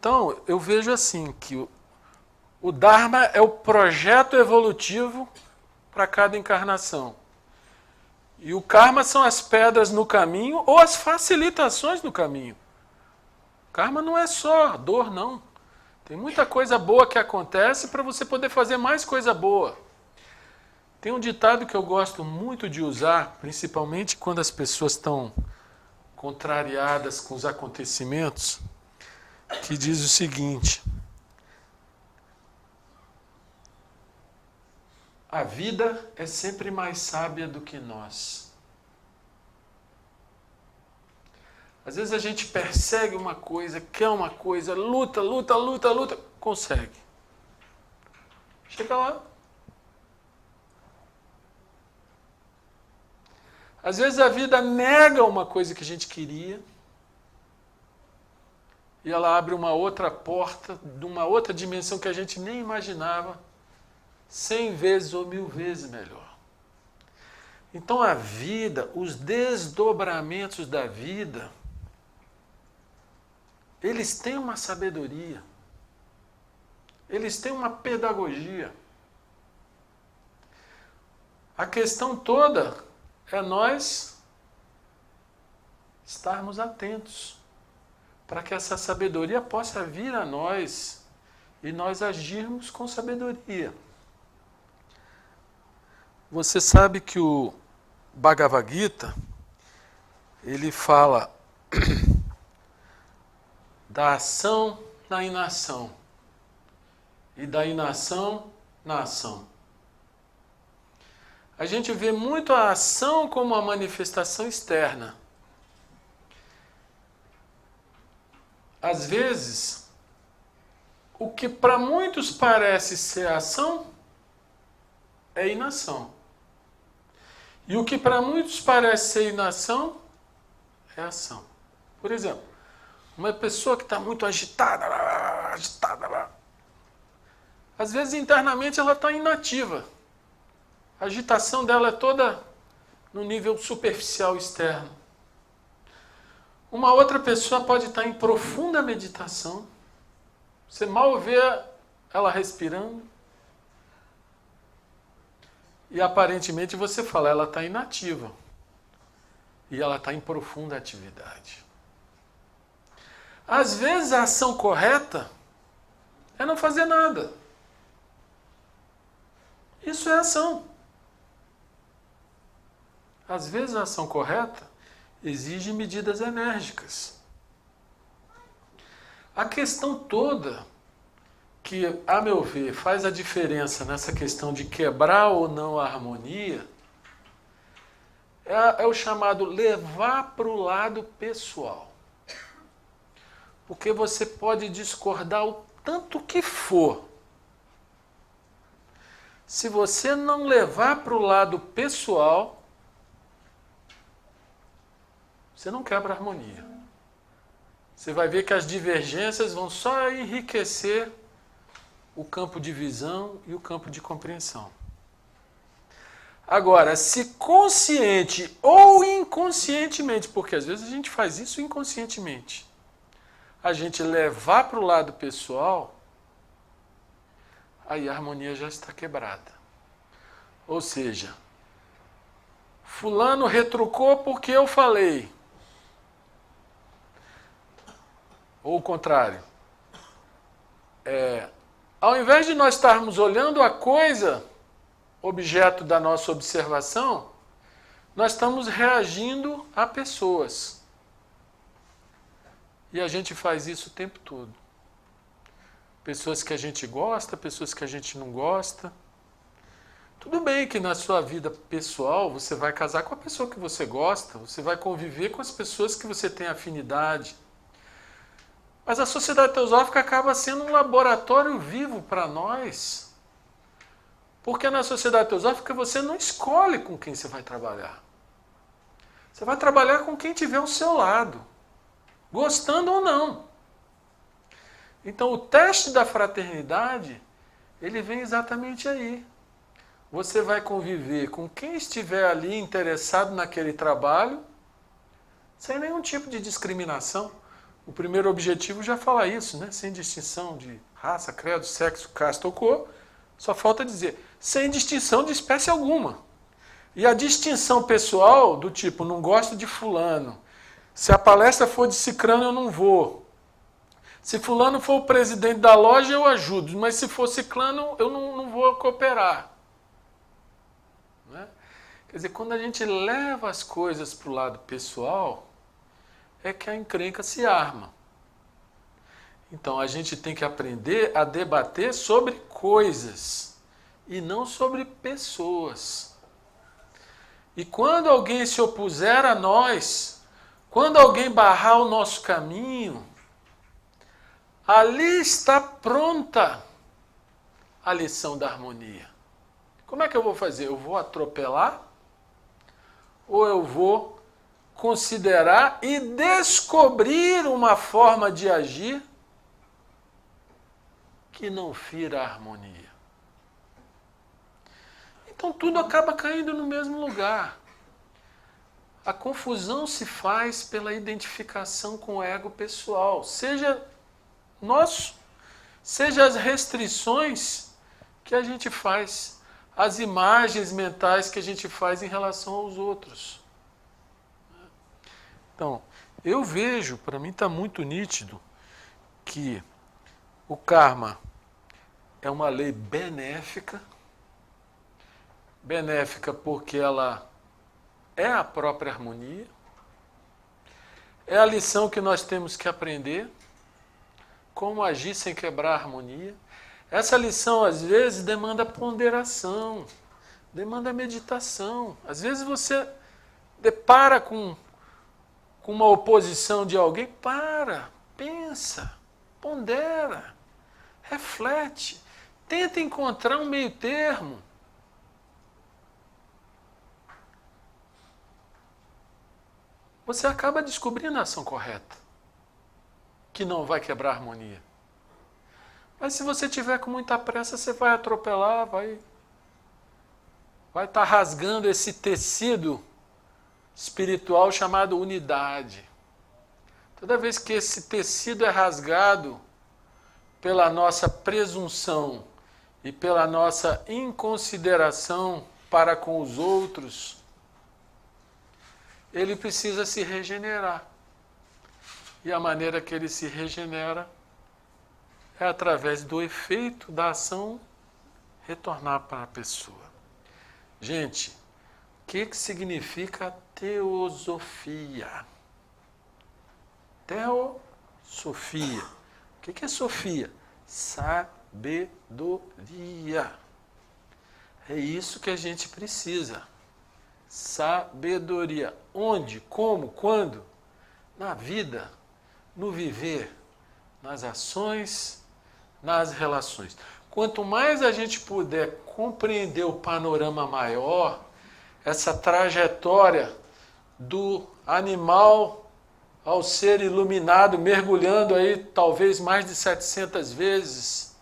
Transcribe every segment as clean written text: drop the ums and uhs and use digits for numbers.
Então, eu vejo assim, que o Dharma é o projeto evolutivo para cada encarnação. E o karma são as pedras no caminho ou as facilitações no caminho. Karma não é só dor, não. Tem muita coisa boa que acontece para você poder fazer mais coisa boa. Tem um ditado que eu gosto muito de usar, principalmente quando as pessoas estão contrariadas com os acontecimentos, que diz o seguinte: a vida é sempre mais sábia do que nós. Às vezes a gente persegue uma coisa, quer uma coisa, luta, consegue. Chega lá. Às vezes a vida nega uma coisa que a gente queria e ela abre uma outra porta, de uma outra dimensão que a gente nem imaginava, 100 vezes ou 1000 vezes melhor. Então a vida, os desdobramentos da vida, eles têm uma sabedoria, eles têm uma pedagogia. A questão toda é nós estarmos atentos para que essa sabedoria possa vir a nós e nós agirmos com sabedoria. Você sabe que o Bhagavad Gita, ele fala da ação na inação e da inação na ação. A gente vê muito a ação como uma manifestação externa. Às vezes, o que para muitos parece ser ação é inação. E o que para muitos parece ser inação é ação. Por exemplo, uma pessoa que está muito agitada, às vezes internamente ela está inativa. A agitação dela é toda no nível superficial externo. Uma outra pessoa pode estar em profunda meditação. Você mal vê ela respirando. E aparentemente você fala, ela está inativa. E ela está em profunda atividade. Às vezes a ação correta é não fazer nada. Isso é ação. Às vezes a ação correta exige medidas enérgicas. A questão toda que, a meu ver, faz a diferença nessa questão de quebrar ou não a harmonia é o chamado levar para o lado pessoal. Porque você pode discordar o tanto que for. Se você não levar para o lado pessoal, você não quebra a harmonia. Você vai ver que as divergências vão só enriquecer o campo de visão e o campo de compreensão. Agora, se consciente ou inconscientemente, porque às vezes a gente faz isso inconscientemente, a gente levar para o lado pessoal, aí a harmonia já está quebrada. Ou seja, fulano retrucou porque eu falei. Ou o contrário. Ao invés de nós estarmos olhando a coisa, objeto da nossa observação, nós estamos reagindo a pessoas. E a gente faz isso o tempo todo. Pessoas que a gente gosta, pessoas que a gente não gosta. Tudo bem que na sua vida pessoal você vai casar com a pessoa que você gosta, você vai conviver com as pessoas que você tem afinidade. Mas a sociedade teosófica acaba sendo um laboratório vivo para nós. Porque na sociedade teosófica você não escolhe com quem você vai trabalhar. Você vai trabalhar com quem tiver ao seu lado, gostando ou não. Então o teste da fraternidade, ele vem exatamente aí. Você vai conviver com quem estiver ali interessado naquele trabalho, sem nenhum tipo de discriminação. O primeiro objetivo já fala isso, né? Sem distinção de raça, credo, sexo, casta ou cor. Só falta dizer, sem distinção de espécie alguma. E a distinção pessoal, do tipo, não gosto de fulano. Se a palestra for de cicrano, eu não vou. Se fulano for o presidente da loja, eu ajudo. Mas se for ciclano, eu não vou cooperar. Né? Quer dizer, quando a gente leva as coisas para o lado pessoal, é que a encrenca se arma. Então a gente tem que aprender a debater sobre coisas e não sobre pessoas. E quando alguém se opuser a nós, quando alguém barrar o nosso caminho, ali está pronta a lição da harmonia. Como é que eu vou fazer? Eu vou atropelar? Ou eu vou considerar e descobrir uma forma de agir que não fira a harmonia? Então tudo acaba caindo no mesmo lugar. A confusão se faz pela identificação com o ego pessoal, seja nosso, seja as restrições que a gente faz, as imagens mentais que a gente faz em relação aos outros. Então, eu vejo, para mim está muito nítido, que o karma é uma lei benéfica, benéfica porque ela é a própria harmonia, é a lição que nós temos que aprender, como agir sem quebrar a harmonia. Essa lição, às vezes, demanda ponderação, demanda meditação. Às vezes você depara com uma oposição de alguém, pensa, pondera, reflete, tenta encontrar um meio termo. Você acaba descobrindo a ação correta, que não vai quebrar a harmonia. Mas se você tiver com muita pressa, você vai atropelar, vai estar rasgando esse tecido espiritual chamado unidade. Toda vez que esse tecido é rasgado pela nossa presunção e pela nossa inconsideração para com os outros, ele precisa se regenerar. E a maneira que ele se regenera é através do efeito da ação retornar para a pessoa. Gente, o que significa teosofia? Teosofia. O que é Sofia? Sabedoria. É isso que a gente precisa. Sabedoria. Onde? Como? Quando? Na vida, no viver, nas ações, nas relações. Quanto mais a gente puder compreender o panorama maior, essa trajetória do animal ao ser iluminado, mergulhando aí talvez mais de 700 vezes,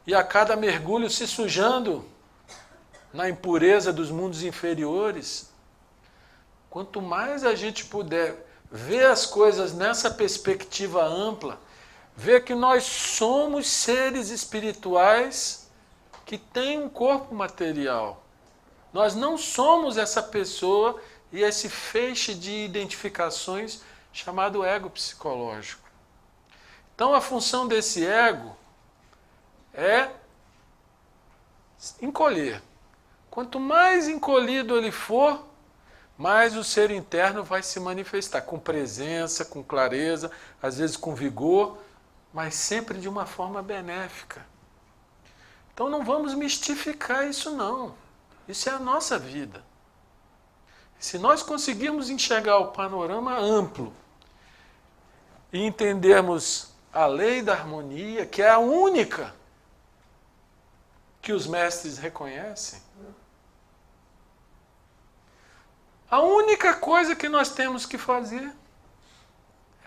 e a cada mergulho se sujando na impureza dos mundos inferiores, quanto mais a gente puder ver as coisas nessa perspectiva ampla, ver que nós somos seres espirituais que têm um corpo material. Nós não somos essa pessoa e esse feixe de identificações chamado ego psicológico. Então a função desse ego é encolher. Quanto mais encolhido ele for, mais o ser interno vai se manifestar com presença, com clareza, às vezes com vigor, mas sempre de uma forma benéfica. Então não vamos mistificar isso não. Isso é a nossa vida. Se nós conseguirmos enxergar o panorama amplo e entendermos a lei da harmonia, que é a única que os mestres reconhecem, a única coisa que nós temos que fazer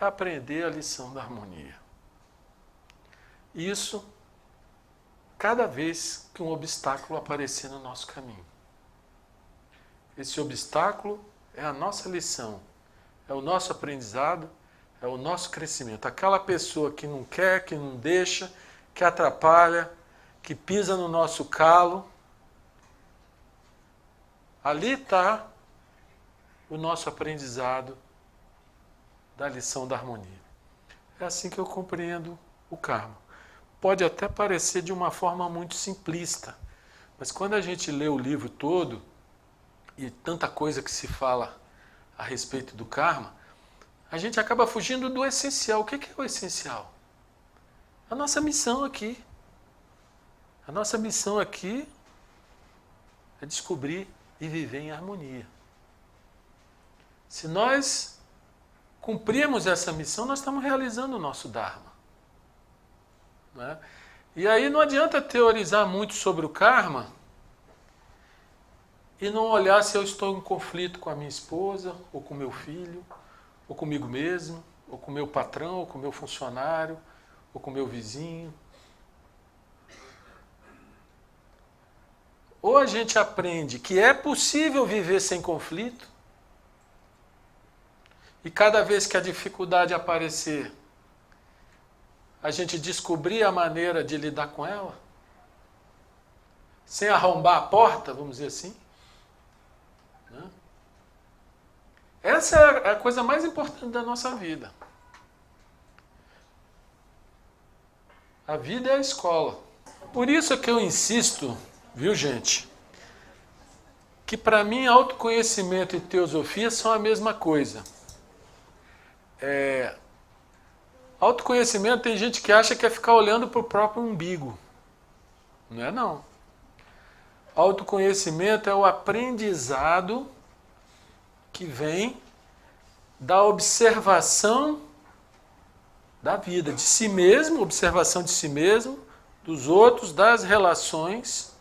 é aprender a lição da harmonia. Isso cada vez que um obstáculo aparecer no nosso caminho. Esse obstáculo é a nossa lição, é o nosso aprendizado, É o nosso crescimento. Aquela pessoa que não quer, que não deixa, que atrapalha, que pisa no nosso calo, ali está o nosso aprendizado da lição da harmonia. É assim que eu compreendo o karma. Pode até parecer de uma forma muito simplista, mas quando a gente lê o livro todo, e tanta coisa que se fala a respeito do karma, a gente acaba fugindo do essencial. O que é o essencial? A nossa missão aqui. A nossa missão aqui é descobrir e viver em harmonia. Se nós cumprirmos essa missão, nós estamos realizando o nosso Dharma. Né? E aí não adianta teorizar muito sobre o karma e não olhar se eu estou em conflito com a minha esposa, ou com meu filho, ou comigo mesmo, ou com meu patrão, ou com meu funcionário, ou com meu vizinho. Ou a gente aprende que é possível viver sem conflito, e cada vez que a dificuldade aparecer, a gente descobrir a maneira de lidar com ela, sem arrombar a porta, vamos dizer assim. Né? Essa é a coisa mais importante da nossa vida. A vida é a escola. Por isso é que eu insisto, viu, gente, que para mim autoconhecimento e teosofia são a mesma coisa. Autoconhecimento, tem gente que acha que é ficar olhando para o próprio umbigo. Não é não. Autoconhecimento é o aprendizado que vem da observação da vida, de si mesmo, observação de si mesmo, dos outros, das relações.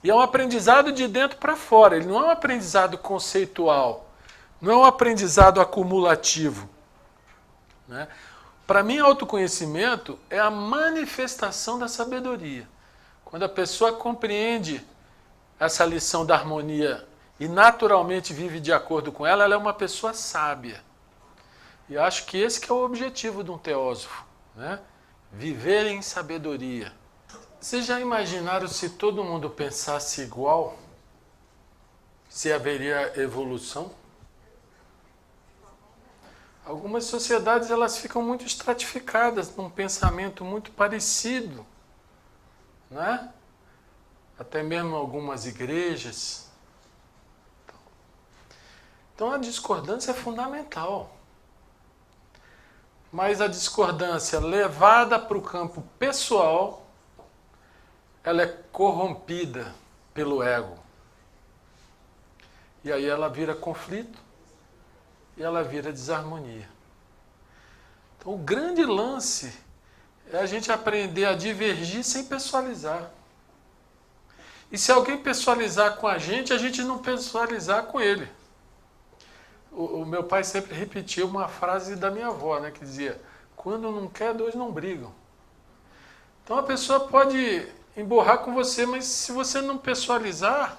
E é um aprendizado de dentro para fora. Ele não é um aprendizado conceitual, não é um aprendizado acumulativo. Né? Para mim, autoconhecimento é a manifestação da sabedoria. Quando a pessoa compreende essa lição da harmonia e naturalmente vive de acordo com ela, ela é uma pessoa sábia. E acho que esse que é o objetivo de um teósofo, né? Viver em sabedoria. Vocês já imaginaram se todo mundo pensasse igual? Se haveria evolução? Algumas sociedades elas ficam muito estratificadas num pensamento muito parecido, né? Até mesmo algumas igrejas. Então a discordância é fundamental. Mas a discordância levada para o campo pessoal, ela é corrompida pelo ego. E aí ela vira conflito e ela vira desarmonia. Então o grande lance é a gente aprender a divergir sem pessoalizar. E se alguém pessoalizar com a gente não pessoalizar com ele. O meu pai sempre repetia uma frase da minha avó, né, que dizia: quando não quer, dois não brigam. Então a pessoa pode emborrar com você, mas se você não pessoalizar,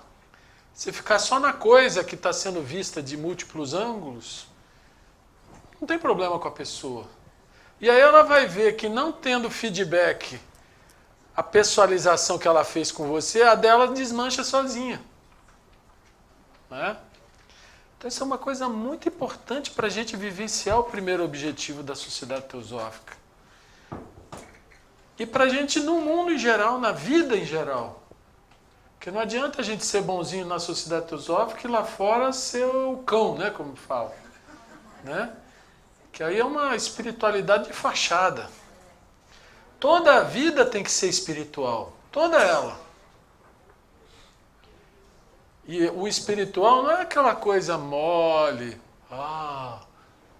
se ficar só na coisa que está sendo vista de múltiplos ângulos, não tem problema com a pessoa. E aí ela vai ver que não tendo feedback, a pessoalização que ela fez com você, a dela desmancha sozinha. Né? Então isso é uma coisa muito importante para a gente vivenciar o primeiro objetivo da sociedade teosófica. E para a gente no mundo em geral, na vida em geral. Porque não adianta a gente ser bonzinho na sociedade teosófica e lá fora ser o cão, né, como fala. Né? Que aí é uma espiritualidade de fachada. Toda a vida tem que ser espiritual. Toda ela. E o espiritual não é aquela coisa mole,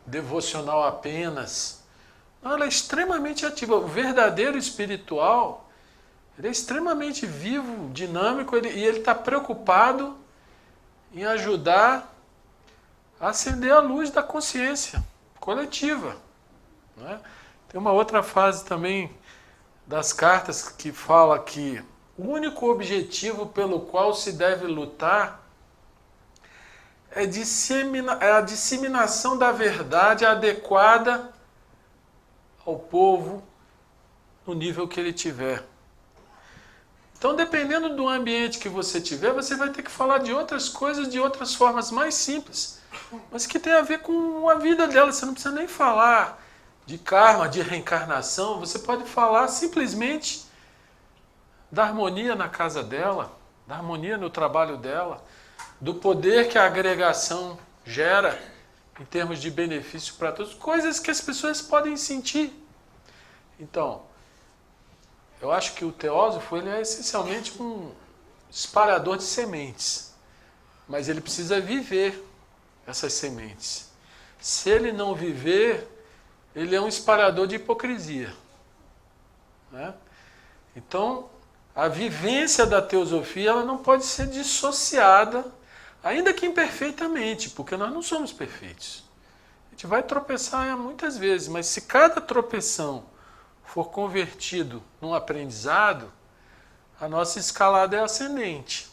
devocional apenas. Não, ela é extremamente ativa. O verdadeiro espiritual, ele é extremamente vivo, dinâmico, e ele está preocupado em ajudar a acender a luz da consciência coletiva. Né? Tem uma outra frase também das cartas que fala que o único objetivo pelo qual se deve lutar é a disseminação da verdade adequada ao povo no nível que ele tiver. Então, dependendo do ambiente que você tiver, você vai ter que falar de outras coisas, de outras formas mais simples, mas que tem a ver com a vida dela. Você não precisa nem falar de karma, de reencarnação, você pode falar simplesmente da harmonia na casa dela, da harmonia no trabalho dela, do poder que a agregação gera em termos de benefício para todos, coisas que as pessoas podem sentir. Então, eu acho que o teósofo ele é essencialmente um espalhador de sementes, mas ele precisa viver essas sementes. Se ele não viver, ele é um espalhador de hipocrisia, né? Então, a vivência da teosofia ela não pode ser dissociada, ainda que imperfeitamente, porque nós não somos perfeitos. A gente vai tropeçar muitas vezes, mas se cada tropeção for convertido num aprendizado, a nossa escalada é ascendente.